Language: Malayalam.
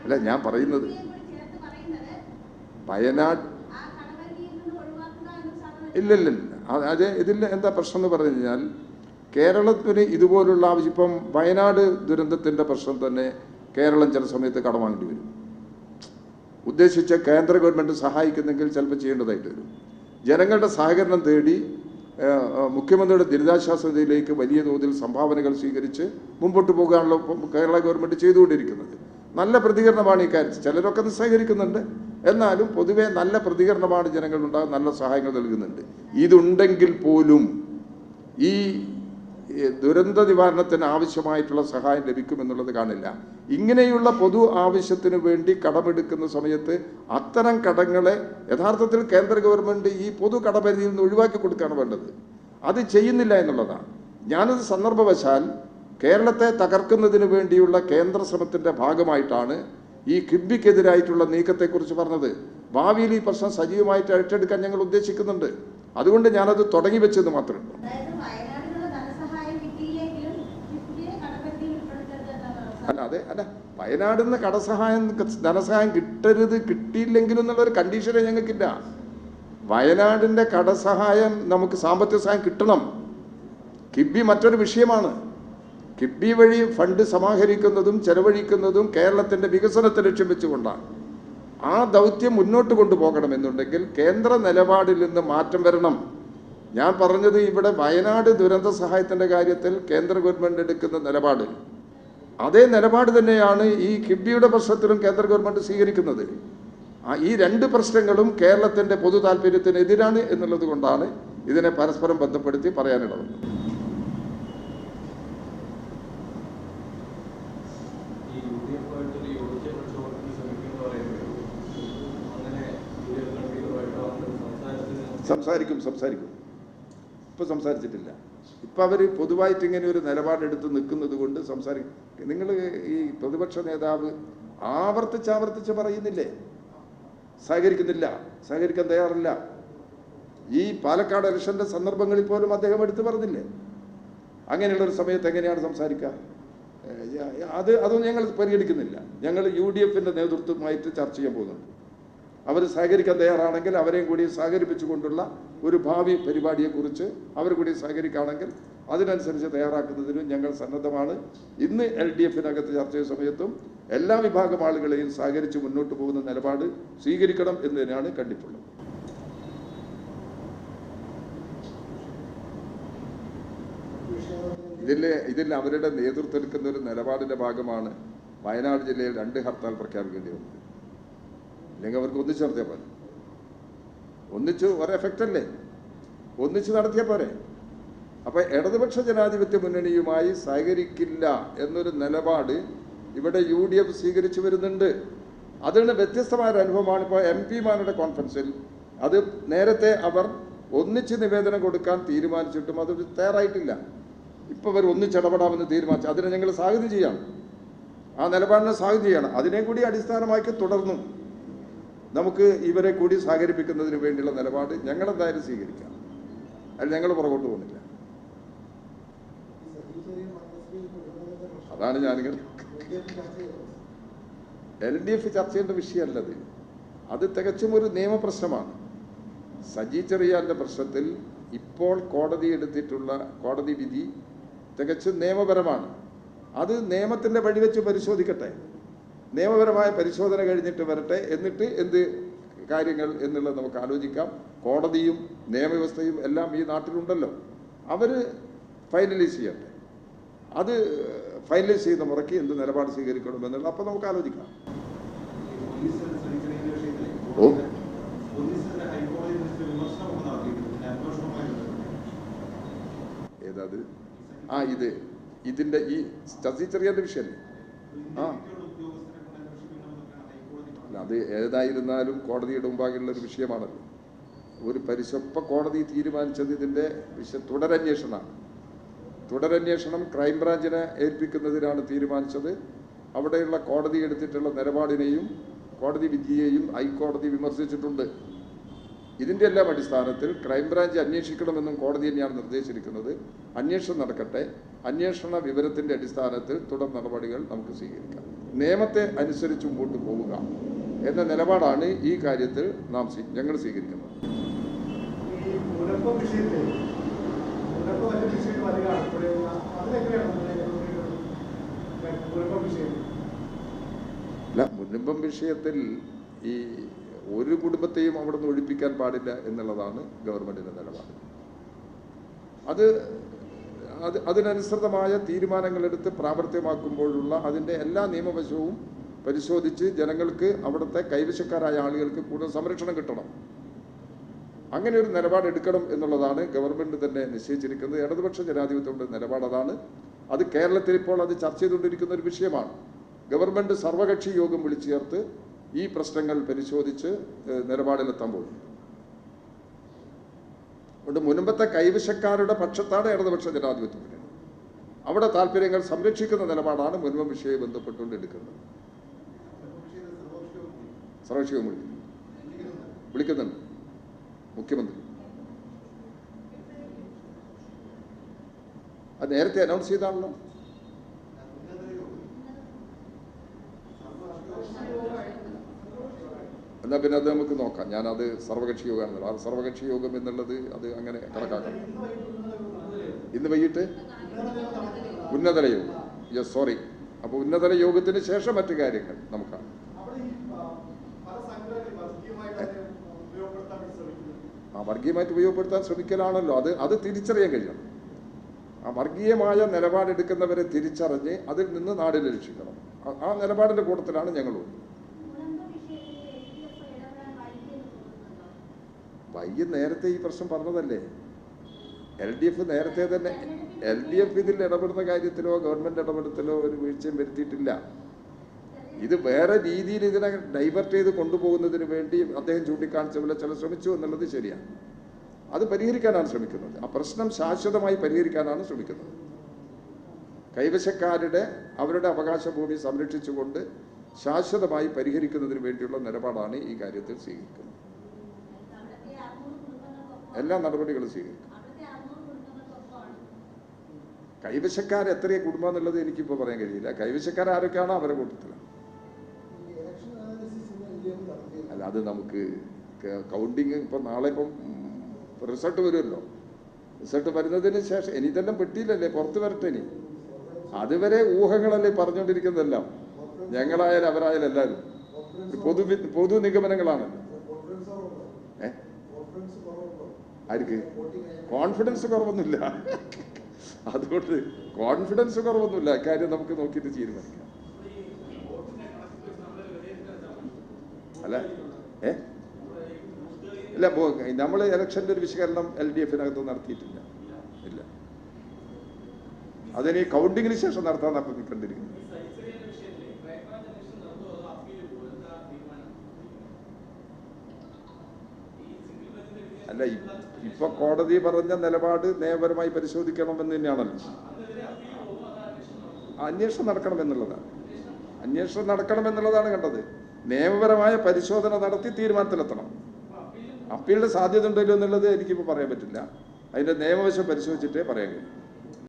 അല്ല ഞാൻ പറയുന്നത് വയനാട് ഇല്ലില്ല. അത് ഇതിൽ എന്താ പ്രശ്നം എന്ന് പറഞ്ഞു കഴിഞ്ഞാൽ കേരളത്തിന് ഇതുപോലുള്ള ആവശ്യം ഇപ്പം വയനാട് ദുരന്തത്തിൻ്റെ പ്രശ്നം തന്നെ കേരളം ചില സമയത്ത് കടം വാങ്ങേണ്ടി വരും. ഉദ്ദേശിച്ച കേന്ദ്ര ഗവൺമെൻറ് സഹായിക്കുന്നെങ്കിൽ ചിലപ്പോൾ ചെയ്യേണ്ടതായിട്ട് വരും. ജനങ്ങളുടെ സഹകരണം തേടി മുഖ്യമന്ത്രിയുടെ ദുരിതാശ്വാസ നിധിയിലേക്ക് വലിയ തോതിൽ സംഭാവനകൾ സ്വീകരിച്ച് മുമ്പോട്ട് പോകാനുള്ള കേരള ഗവൺമെൻറ് ചെയ്തുകൊണ്ടിരിക്കുന്നത്. നല്ല പ്രതികരണമാണ് ഈ കാര്യത്തിൽ. ചിലരൊക്കെ നിസ്സഹകരിക്കുന്നുണ്ട്, എന്നാലും പൊതുവെ നല്ല പ്രതികരണമാണ് ജനങ്ങളുണ്ടാകും, നല്ല സഹായങ്ങൾ നൽകുന്നുണ്ട്. ഇതുണ്ടെങ്കിൽ പോലും ഈ ദുരന്ത നിവാരണത്തിന് ആവശ്യമായിട്ടുള്ള സഹായം ലഭിക്കുമെന്നുള്ളത് കാണില്ല. ഇങ്ങനെയുള്ള പൊതു ആവശ്യത്തിന് വേണ്ടി കടമെടുക്കുന്ന സമയത്ത് അത്തരം കടങ്ങളെ യഥാർത്ഥത്തിൽ കേന്ദ്ര ഗവൺമെൻറ് ഈ പൊതു കടപരിധിയിൽ നിന്ന് ഒഴിവാക്കി കൊടുക്കുകയാണ് വേണ്ടത്. അത് ചെയ്യുന്നില്ല എന്നുള്ളതാണ്. ഞാനത് സന്ദർഭവശാൽ കേരളത്തെ തകർക്കുന്നതിന് വേണ്ടിയുള്ള കേന്ദ്ര ശ്രമത്തിൻ്റെ ഭാഗമായിട്ടാണ് ഈ കിഫ്ബിക്കെതിരായിട്ടുള്ള നീക്കത്തെക്കുറിച്ച് പറഞ്ഞത്. ഭാവിയിൽ ഈ പ്രശ്നം സജീവമായിട്ട് ഏറ്റെടുക്കാൻ ഞങ്ങൾ ഉദ്ദേശിക്കുന്നുണ്ട്. അതുകൊണ്ട് ഞാനത് തുടങ്ങി വെച്ചത് മാത്രമേ ഉള്ളൂ. അല്ല വയനാടിൽ നിന്ന് ധനസഹായം കിട്ടിയില്ലെങ്കിലും എന്നുള്ളൊരു കണ്ടീഷനെ ഞങ്ങൾക്കില്ല. വയനാടിൻ്റെ കടസഹായം നമുക്ക് സാമ്പത്തിക സഹായം കിട്ടണം. കിഫ്ബി മറ്റൊരു വിഷയമാണ്. കിഫ്ബി വഴി ഫണ്ട് സമാഹരിക്കുന്നതും ചെലവഴിക്കുന്നതും കേരളത്തിൻ്റെ വികസനത്തെ ലക്ഷ്യം വെച്ചുകൊണ്ടാണ്. ആ ദൗത്യം മുന്നോട്ട് കൊണ്ടുപോകണമെന്നുണ്ടെങ്കിൽ കേന്ദ്ര നിലപാടിൽ നിന്ന് മാറ്റം വരണം. ഞാൻ പറഞ്ഞത് ഇവിടെ വയനാട് ദുരന്ത സഹായത്തിൻ്റെ കാര്യത്തിൽ കേന്ദ്ര ഗവൺമെൻറ് എടുക്കുന്ന നിലപാട്, അതേ നിലപാട് തന്നെയാണ് ഈ കിഫ്ബിയുടെ പ്രശ്നത്തിലും കേന്ദ്ര ഗവൺമെൻറ് സ്വീകരിക്കുന്നത്. ഈ രണ്ട് പ്രശ്നങ്ങളും കേരളത്തിൻ്റെ പൊതു താല്പര്യത്തിന് എതിരാണ് എന്നുള്ളത് കൊണ്ടാണ് ഇതിനെ പരസ്പരം ബന്ധപ്പെടുത്തി പറയാനിടവന്നത്. സംസാരിക്കും ഇപ്പം സംസാരിച്ചിട്ടില്ല. ഇപ്പം അവർ പൊതുവായിട്ട് ഇങ്ങനെ ഒരു നിലപാടെടുത്ത് നിൽക്കുന്നത് കൊണ്ട് സംസാരിക്കും. നിങ്ങൾ ഈ പ്രതിപക്ഷ നേതാവ് ആവർത്തിച്ച് പറയുന്നില്ലേ, സഹകരിക്കാൻ തയ്യാറില്ല. ഈ പാലക്കാട് ഇലക്ഷൻ്റെ സന്ദർഭങ്ങളിൽ പോലും അദ്ദേഹം എടുത്തു പറഞ്ഞില്ലേ. അങ്ങനെയുള്ളൊരു സമയത്ത് എങ്ങനെയാണ് സംസാരിക്കുക? അതൊന്നും ഞങ്ങൾ പരിഗണിക്കുന്നില്ല. ഞങ്ങൾ UDF-ൻ്റെ നേതൃത്വവുമായിട്ട് ചർച്ച ചെയ്യാൻ പോകുന്നുണ്ട്. അവർ സഹകരിക്കാൻ തയ്യാറാണെങ്കിൽ അവരെയും കൂടി സഹകരിപ്പിച്ചുകൊണ്ടുള്ള ഒരു ഭാവി പരിപാടിയെക്കുറിച്ച് അവർ കൂടി സഹകരിക്കുകയാണെങ്കിൽ അതിനനുസരിച്ച് തയ്യാറാക്കുന്നതിനും ഞങ്ങൾ സന്നദ്ധമാണ്. ഇന്ന് LDF-നകത്ത് ചർച്ച ചെയ്ത സമയത്തും എല്ലാ വിഭാഗം ആളുകളെയും സഹകരിച്ച് മുന്നോട്ട് പോകുന്ന നിലപാട് സ്വീകരിക്കണം എന്ന് തന്നെയാണ് കണ്ടിട്ടുള്ളത്. ഇതിൽ അവരുടെ നേതൃത്വം എടുക്കുന്ന ഒരു നിലപാടിൻ്റെ ഭാഗമാണ് വയനാട് ജില്ലയിൽ 2 ഹർത്താൽ പ്രഖ്യാപിക്കേണ്ടി വന്നത്. അല്ലെങ്കിൽ അവർക്ക് ഒന്നിച്ച് നടത്തിയാൽ പോരെ, ഒന്നിച്ച് ഒരു എഫക്റ്റല്ലേ, ഒന്നിച്ച് നടത്തിയാൽ പോരെ. അപ്പം ഇടതുപക്ഷ ജനാധിപത്യ മുന്നണിയുമായി സഹകരിക്കില്ല എന്നൊരു നിലപാട് ഇവിടെ UDF സ്വീകരിച്ചു വരുന്നുണ്ട്. അതിന് വ്യത്യസ്തമായ ഒരു അനുഭവമാണ് ഇപ്പോൾ MP-മാരുടെ കോൺഫറൻസിൽ. അത് നേരത്തെ അവർ ഒന്നിച്ച് നിവേദനം കൊടുക്കാൻ തീരുമാനിച്ചിട്ടും അത് തയ്യാറായിട്ടില്ല. ഇപ്പോൾ അവർ ഒന്നിച്ചിടപെടാമെന്ന് തീരുമാനിച്ചു. അതിനെ ഞങ്ങൾ സ്വാഗതം ചെയ്യണം. ആ നിലപാടിനെ സ്വാഗതം ചെയ്യണം. അതിനെ കൂടി അടിസ്ഥാനമാക്കി തുടർന്നും നമുക്ക് ഇവരെ കൂടി സഹകരിപ്പിക്കുന്നതിന് വേണ്ടിയുള്ള നിലപാട് ഞങ്ങളെന്തായാലും സ്വീകരിക്കാം. അതിൽ ഞങ്ങൾ പുറകോട്ട് പോകുന്നില്ല. അതാണ് ഞാനിങ്ങനെ LDF ചർച്ച ചെയ്യേണ്ട വിഷയമല്ലത്. അത് തികച്ചും ഒരു നിയമപ്രശ്നമാണ്. സജി ചെറിയാൻ്റെ പ്രശ്നത്തിൽ ഇപ്പോൾ കോടതി എടുത്തിട്ടുള്ള കോടതി വിധി തികച്ചും നിയമപരമാണ്. അത് നിയമത്തിൻ്റെ വഴിവെച്ച് പരിശോധിക്കട്ടെ. നിയമപരമായ പരിശോധന കഴിഞ്ഞിട്ട് വരട്ടെ. എന്നിട്ട് എന്ത് കാര്യങ്ങൾ എന്നുള്ളത് നമുക്ക് ആലോചിക്കാം. കോടതിയും നിയമവ്യവസ്ഥയും എല്ലാം ഈ നാട്ടിലുണ്ടല്ലോ, അവർ ഫൈനലൈസ് ചെയ്യട്ടെ. അത് ഫൈനലൈസ് ചെയ്യുന്ന മുറയ്ക്ക് എന്ത് നിലപാട് സ്വീകരിക്കണമെന്നുള്ള അപ്പോൾ നമുക്ക് ആലോചിക്കാം. ഏതാത് ഇതിൻ്റെ ഈ ശശി ചെറിയാൻ്റെ വിഷയമല്ലേ? അത് ഏതായിരുന്നാലും കോടതിയുടെ മുമ്പാകെയുള്ളൊരു വിഷയമാണല്ലോ. ഒരു ഇപ്പം കോടതി തീരുമാനിച്ചത് ഇതിൻ്റെ തുടരന്വേഷണമാണ്. തുടരന്വേഷണം ക്രൈംബ്രാഞ്ചിനെ ഏൽപ്പിക്കുന്നതിനാണ് തീരുമാനിച്ചത്. അവിടെയുള്ള കോടതി എടുത്തിട്ടുള്ള നിലപാടിനെയും കോടതി വിധിയെയും ഹൈക്കോടതി വിമർശിച്ചിട്ടുണ്ട്. ഇതിൻ്റെ എല്ലാം അടിസ്ഥാനത്തിൽ ക്രൈംബ്രാഞ്ച് അന്വേഷിക്കണമെന്നും കോടതി തന്നെയാണ് നിർദ്ദേശിച്ചിരിക്കുന്നത്. അന്വേഷണം നടക്കട്ടെ. അന്വേഷണ വിവരത്തിൻ്റെ അടിസ്ഥാനത്തിൽ തുടർ നടപടികൾ നമുക്ക് സ്വീകരിക്കാം. നിയമത്തെ അനുസരിച്ച് മുമ്പോട്ട് പോവുക എന്ന നിലപാടാണ് ഈ കാര്യത്തിൽ ഞങ്ങൾ സ്വീകരിക്കുന്നത്. അല്ല, മുൻപം വിഷയത്തിൽ ഈ ഒരു കുടുംബത്തെയും അവിടെ നിന്ന് ഒഴിപ്പിക്കാൻ പാടില്ല എന്നുള്ളതാണ് ഗവൺമെന്റിന്റെ നിലപാട്. അതിനനുസൃതമായ തീരുമാനങ്ങളെടുത്ത് പ്രാവർത്തികമാക്കുമ്പോഴുള്ള അതിൻ്റെ എല്ലാ നിയമവശവും പരിശോധിച്ച് ജനങ്ങൾക്ക്, അവിടുത്തെ കൈവശക്കാരായ ആളുകൾക്ക് കൂടുതൽ സംരക്ഷണം കിട്ടണം. അങ്ങനെ ഒരു നിലപാടെടുക്കണം എന്നുള്ളതാണ് ഗവൺമെന്റ് തന്നെ നിശ്ചയിച്ചിരിക്കുന്നത്. ഇടതുപക്ഷ ജനാധിപത്യത്തിന്റെ നിലപാട് അതാണ്. അത് കേരളത്തിൽ ഇപ്പോൾ അത് ചർച്ച ചെയ്തുകൊണ്ടിരിക്കുന്ന ഒരു വിഷയമാണ്. ഗവൺമെന്റ് സർവകക്ഷി യോഗം വിളിച്ചു ചേർത്ത് ഈ പ്രശ്നങ്ങൾ പരിശോധിച്ച് നിലപാടിലെത്താൻ പോകുന്നു. അതുകൊണ്ട് മുൻപത്തെ കൈവശക്കാരുടെ പക്ഷത്താണ് ഇടതുപക്ഷ ജനാധിപത്യം. അവിടെ താല്പര്യങ്ങൾ സംരക്ഷിക്കുന്ന നിലപാടാണ് മുൻപ് വിഷയവുമായി ബന്ധപ്പെട്ടുകൊണ്ട് എടുക്കുന്നത്. സർവകക്ഷി യോഗം വിളിക്കുന്നുണ്ട് മുഖ്യമന്ത്രി. അത് നേരത്തെ അനൗൺസ് ചെയ്താണല്ലോ. എന്നാൽ പിന്നെ അത് നമുക്ക് നോക്കാം. ഞാനത് സർവകക്ഷി യോഗമാണെന്നുള്ളത്, അത് സർവകക്ഷി യോഗം എന്നുള്ളത് അത് അങ്ങനെ കണക്കാക്കണം. ഇന്ന് വൈകിട്ട് ഉന്നതതല യോഗം. Yes, sorry. അപ്പോൾ ഉന്നതതല യോഗത്തിന് ശേഷം മറ്റു കാര്യങ്ങൾ നമുക്കാണ്. വർഗീയമായിട്ട് ഉപയോഗപ്പെടുത്താൻ ശ്രമിക്കലാണല്ലോ. അത് തിരിച്ചറിയാൻ കഴിയണം. ആ വർഗീയമായ നിലപാടെടുക്കുന്നവരെ തിരിച്ചറിഞ്ഞ് അതിൽ നിന്ന് നാടിനെ രക്ഷിക്കണം. ആ നിലപാടിന്റെ കൂട്ടത്തിലാണ് ഞങ്ങളും. നേരത്തെ ഈ പ്രശ്നം പറഞ്ഞതല്ലേ. LDF നേരത്തെ തന്നെ LDF ഇതിൽ ഇടപെടുന്ന കാര്യത്തിലോ ഗവൺമെന്റ് ഇടപെടത്തിലോ ഒരു വീഴ്ചയും വരുത്തിയിട്ടില്ല. ഇത് വേറെ രീതിയിൽ ഇതിനെ ഡൈവേർട്ട് ചെയ്ത് കൊണ്ടുപോകുന്നതിന് വേണ്ടി അദ്ദേഹം ചൂണ്ടിക്കാണിച്ച പോലെ ചില ശ്രമിച്ചു എന്നുള്ളത് ശരിയാണ്. അത് പരിഹരിക്കാനാണ് ശ്രമിക്കുന്നത്. ആ പ്രശ്നം ശാശ്വതമായി പരിഹരിക്കാനാണ് ശ്രമിക്കുന്നത്. കൈവശക്കാരുടെ അവരുടെ അവകാശ ഭൂമി സംരക്ഷിച്ചുകൊണ്ട് ശാശ്വതമായി പരിഹരിക്കുന്നതിന് വേണ്ടിയുള്ള നിലപാടാണ് ഈ കാര്യത്തിൽ സ്വീകരിക്കുന്നത്. എല്ലാ നടപടികളും സ്വീകരിക്കും. കൈവശക്കാർ എത്രയും കുടുംബം എന്നുള്ളത് എനിക്കിപ്പോൾ പറയാൻ കഴിയില്ല. കൈവശക്കാർ ആരൊക്കെയാണോ അവരുടെ കൂട്ടത്തിലാണ്. അല്ല, അത് നമുക്ക് കൗണ്ടിങ് ഇപ്പം നാളെ റിസൾട്ട് വരുമല്ലോ. റിസൾട്ട് വരുന്നതിന് ശേഷം ഇനി ഇതെല്ലാം പെട്ടിയില്ലല്ലേ, പുറത്ത് വരട്ടെ. ഇനി അതുവരെ ഊഹങ്ങളല്ലേ പറഞ്ഞുകൊണ്ടിരിക്കുന്നതെല്ലാം. ഞങ്ങളായാലും അവരായാലും എല്ലാവരും പൊതു നിഗമനങ്ങളാണല്ലോ. ആർക്ക് കോൺഫിഡൻസ് കുറവൊന്നുമില്ല. അതുകൊണ്ട് കോൺഫിഡൻസ് കുറവൊന്നുമില്ല. കാര്യം നമുക്ക് നോക്കിയിട്ട് തീരുമാനിക്കാം. അല്ല ഇല്ല, നമ്മൾ ഇലക്ഷൻ്റെ ഒരു വിശകലനം LDF-നകത്ത് നടത്തിയിട്ടില്ല. ഇല്ല, അതിന് കൗണ്ടിങ്ങിന് ശേഷം നടത്താൻ അപ്പം നിൽക്കേണ്ടിയിരിക്കുന്നു. അല്ല, ഇപ്പൊ കോടതി പറഞ്ഞ നിലപാട് നിയമപരമായി പരിശോധിക്കണമെന്ന് തന്നെയാണല്ലോ. അന്വേഷണം നടക്കണമെന്നുള്ളതാണ് കണ്ടത്. നിയമപരമായ പരിശോധന നടത്തി തീരുമാനത്തിലെത്തണം. അപ്പീലിന്റെ സാധ്യത ഉണ്ടല്ലോ എന്നുള്ളത് എനിക്കിപ്പോൾ പറയാൻ പറ്റില്ല. അതിന്റെ നിയമവശം പരിശോധിച്ചിട്ടേ പറയാൻ കഴിയും.